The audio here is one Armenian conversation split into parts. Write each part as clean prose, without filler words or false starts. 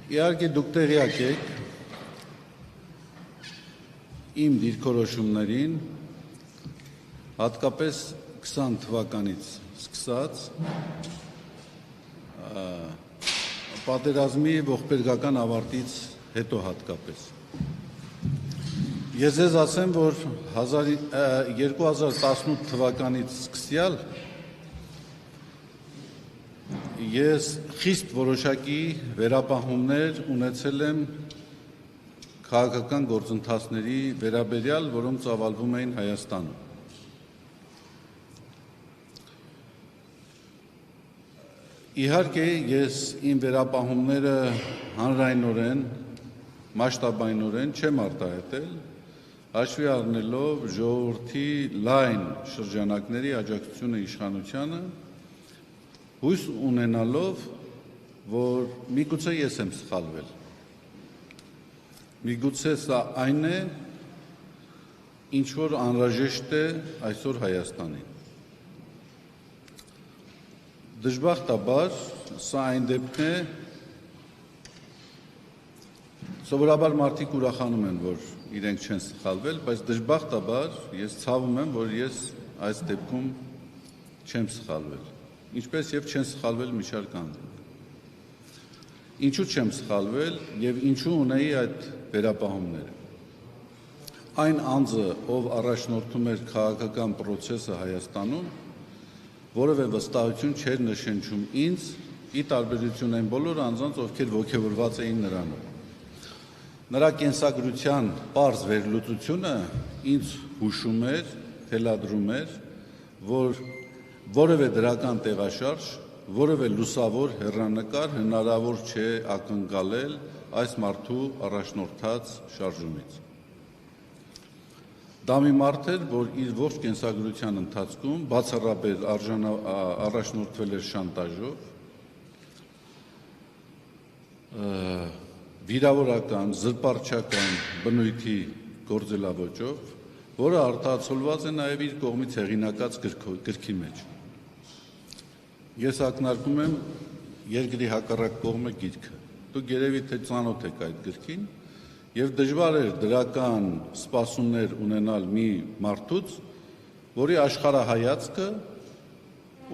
Իհարկե դուք տեղյակ եք իմ դիրքորոշումներին, հատկապես 20 թվականից սկսած պատերազմի ողբերգական ավարտից հետո հատկապես։ Ես ձեզ ասեմ, որ 2018 թվականից սկսյալ ես խիստ որոշակի վերապահումներ ունեցել եմ քաղաքական գործընթացների վերաբերյալ, որոնք ծավալվում էին Հայաստանում։ Իհարկե ես իմ վերապահումները հանրայնորեն, մասշտաբայնորեն չեմ արտահայտել, հաշվի առնելով ժողովրդի լայն շրջանակների աջակցությունը իշխանությանը, հույս ունենալով, որ միգուցե ես եմ սխալվել, միգուցե սա այն է, ինչ որ անհրաժեշտ է այսօր Հայաստանին։ Դժբախտաբար սա այն դեպքն է, սովորաբար մարդիկ ուրախանում են, որ իրենք չեն սխալվել, բայց դժբախտաբար ես ցավում եմ, որ ես այս դեպքում չեմ սխալվել, ինչպես եւ չեն սխալվել մի շարք անձինք։ Ինչու չեմ սխալվել եւ ինչու ունեի այդ վերապահումները։ Այն անձը, ով առաջնորդում էր քաղաքական process-ը Հայաստանում, որևէ վստահություն չէր նշենչում ինձ, ի տարբերություն այն բոլոր անձանց, ովքեր ոգևորված էին նրանով։ Նրա կենսագրության պարզ վերլուծությունը ինձ հուշում էր, թելադրում էր, որ որևէ դրական տեղաշարժ, որևէ լուսավոր հեռանկար հնարավոր չէ ակնկալել այս մարդու առաջնորդած շարժումից։ Դա մի մարդ էր, որ իր ողջ կենսագրության ընթացքում բացառապես առաջնորդվել էր շանտաժով, վիրավորական, զրպարտչական բնույթի գործելավոճով, որը արտացոլված է նաև իր կողմից հեղինակած գրքի մեջ։ Ես ակնարկում եմ երկրի հակառակ կողմը գիրքը։ Դուք երևի թե ծանոթ եք այդ գրքին, եւ դժվար էր դրական սպասումներ ունենալ մի մարդուց, որի աշխարհայացքը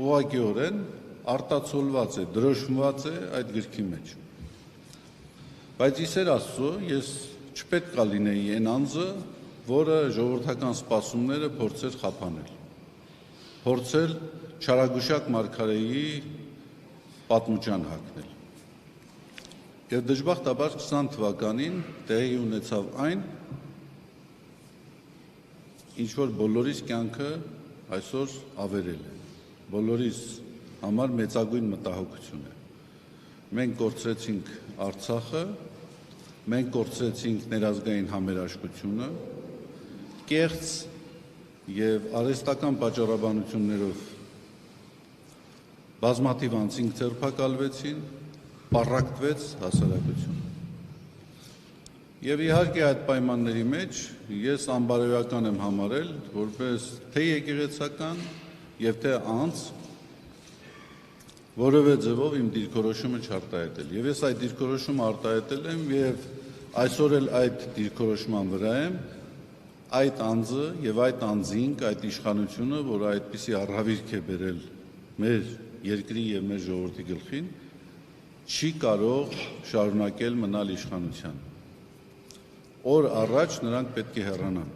ուղղակիորեն արտացոլված է, դրոշմված է այդ գրքի մեջ։ Բայց իսեր Աստծո, ես չպետք է լինեի այն անձը, որը ժողովրդական սպասումները փորձեր խափանել, փորձել չարագուշակ մարգարեի պատմուճան հագնել։ Եվ դժբախտաբար 20 թվականին տեղի ունեցավ այն, ինչ որ բոլորիս կյանքը այսօր ավերել է, բոլորիս համար մեծագույն մտահոգություն է։ Մենք կորցրեցինք Արցախը, մենք կորցրեցինք ներազգային համերաշխությունը, կեղծ եւ արհեստական պատճառաբանություններով բազմաթիվ անձինք ձերբակալվեցին, պառակտվեց հասարակությունը։ Եվ իհարկե այդ պայմանների մեջ ես անբարոյական եմ համարել, որպես թե եկեղեցական եւ թե անձ, որևէ ձևով իմ դիրքորոշումը չարտահայտել։ Եվ ես այդ դիրքորոշումը արտահայտել եմ եւ այսօր էլ այդ դիրքորոշման վրա եմ, այդ անձը եւ այդ անձինք, այդ իշխանությունը, որը այդպիսի առհավիրք է բերել մեր երկրի եւ մեր ժողովրդի գլխին, չի կարող շարունակել մնալ իշխանության։ Օր առաջ նրանք պետք է հեռանան։